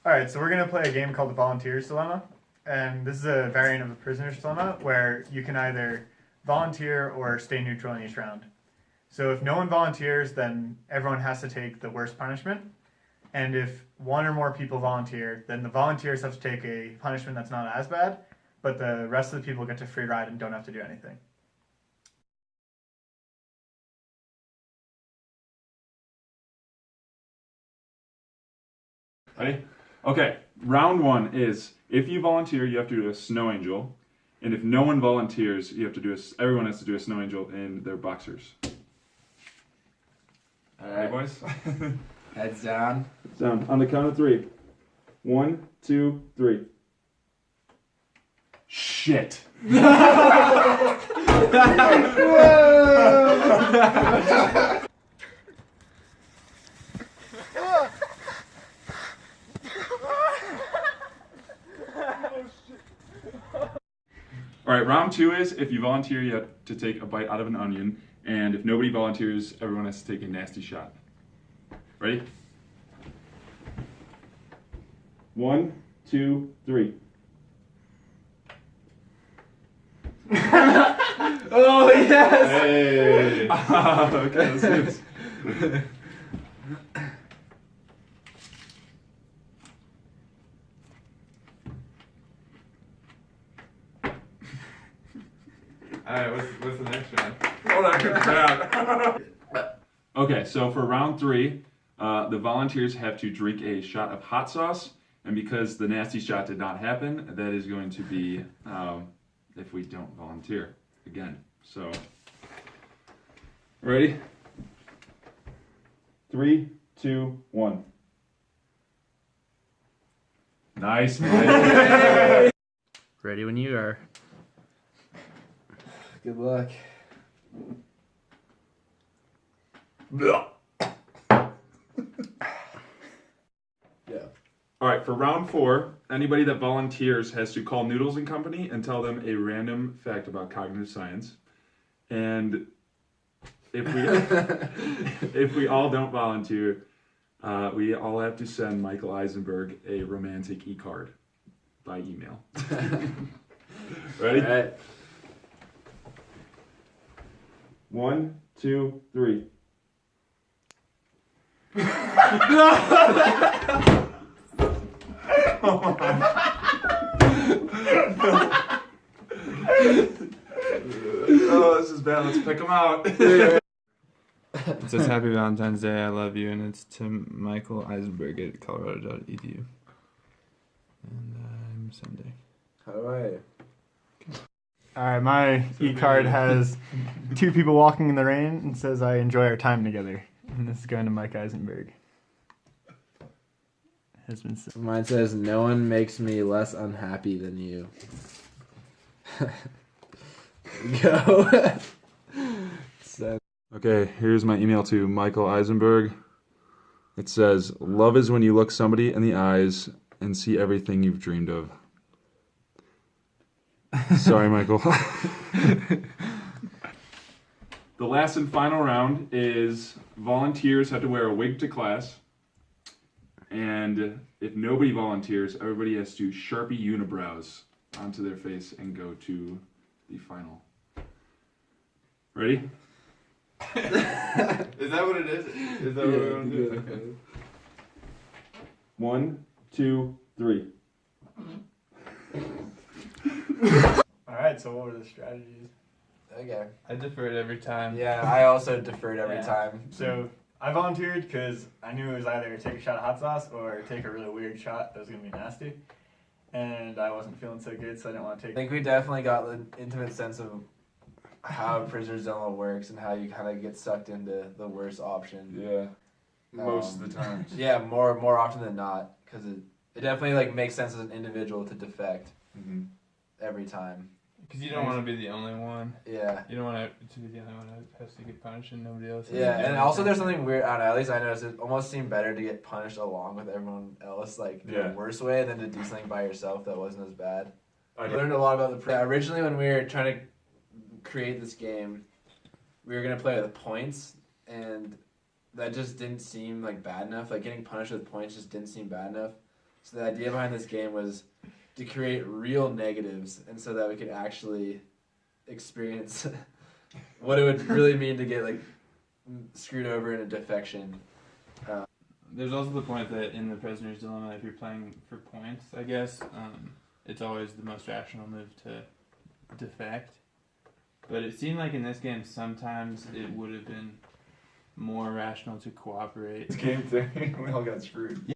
All right, so we're gonna play a game called the Volunteer's Dilemma, and this is a variant of the Prisoner's Dilemma where you can either volunteer or stay neutral in each round. So if no one volunteers, then everyone has to take the worst punishment, and if one or more people volunteer, then the volunteers have to take a punishment that's not as bad, but the rest of the people get to free ride and don't have to do anything. Ready? Okay, round one is if you volunteer, you have to do a snow angel. And if no one volunteers, you have to do everyone has to do a snow angel in their boxers. All Ready, right, boys? heads down. Down. On the count of three. 1, 2, 3. Shit. All right, round two is if you volunteer, you have to take a bite out of an onion. And if nobody volunteers, everyone has to take a nasty shot. Ready? 1, 2, 3. Oh yes! Hey! Okay, let's do this. Alright, what's the next round? Oh, that good crap. Okay, so for round three, the volunteers have to drink a shot of hot sauce, and because the nasty shot did not happen, that is going to be if we don't volunteer again. So, ready? 3, 2, 1. Nice. Ready when you are. Good luck. Yeah. All right, for round four, anybody that volunteers has to call Noodles and Company and tell them a random fact about cognitive science. And if we if we all don't volunteer, we all have to send Michael Eisenberg a romantic e-card by email. Ready? All right. 1, 2, 3. Oh, this is bad. Let's pick them out. It says Happy Valentine's Day, I love you, and it's to Michael Eisenberg at colorado.edu. And I'm Sunday. How do I? All right, my e-card has two people walking in the rain and says I enjoy our time together. And this is going to Mike Eisenberg. Has been sent. Mine says no one makes me less unhappy than you. Go. Okay, here's my email to Michael Eisenberg. It says, "Love is when you look somebody in the eyes and see everything you've dreamed of." Sorry, Michael. The last and final round is volunteers have to wear a wig to class. And if nobody volunteers, everybody has to Sharpie unibrows onto their face and go to the final. Ready? Is that what it is? Is that what we're going to do? Okay. 1, 2, 3. All right, so what were the strategies? Okay. I deferred every time. Yeah, I also deferred every Yeah. time. So I volunteered because I knew it was either take a shot of hot sauce or take a really weird shot that was going to be nasty. And I wasn't feeling so good, so I didn't want to I take. think we definitely got the intimate sense of how Prisoner's Dilemma works and how you kind of get sucked into the worst option. Yeah. Most of the time. Yeah, more often than not, because it definitely like makes sense as an individual to defect Mm-hmm. every time. Because you don't want to be the only one. Yeah. You don't want to be the only one that has to get punished and nobody else. has Yeah, to do and also there's anything. something weird. I don't know, at least I noticed it almost seemed better to get punished along with everyone else, like in Yeah. a worse way, than to do something by yourself that wasn't as bad. I I learned a lot about the. Originally, when we were trying to create this game, we were gonna play with points, and that just didn't seem like bad enough. Like getting punished with points just didn't seem bad enough. So the idea behind this game was to create real negatives, and so that we could actually experience what it would really mean to get like screwed over in a defection. There's also the point that in the prisoner's dilemma, if you're playing for points, I guess, it's always the most rational move to defect. But it seemed like in this game, sometimes it would have been more rational to cooperate. It's game 3. We all got screwed.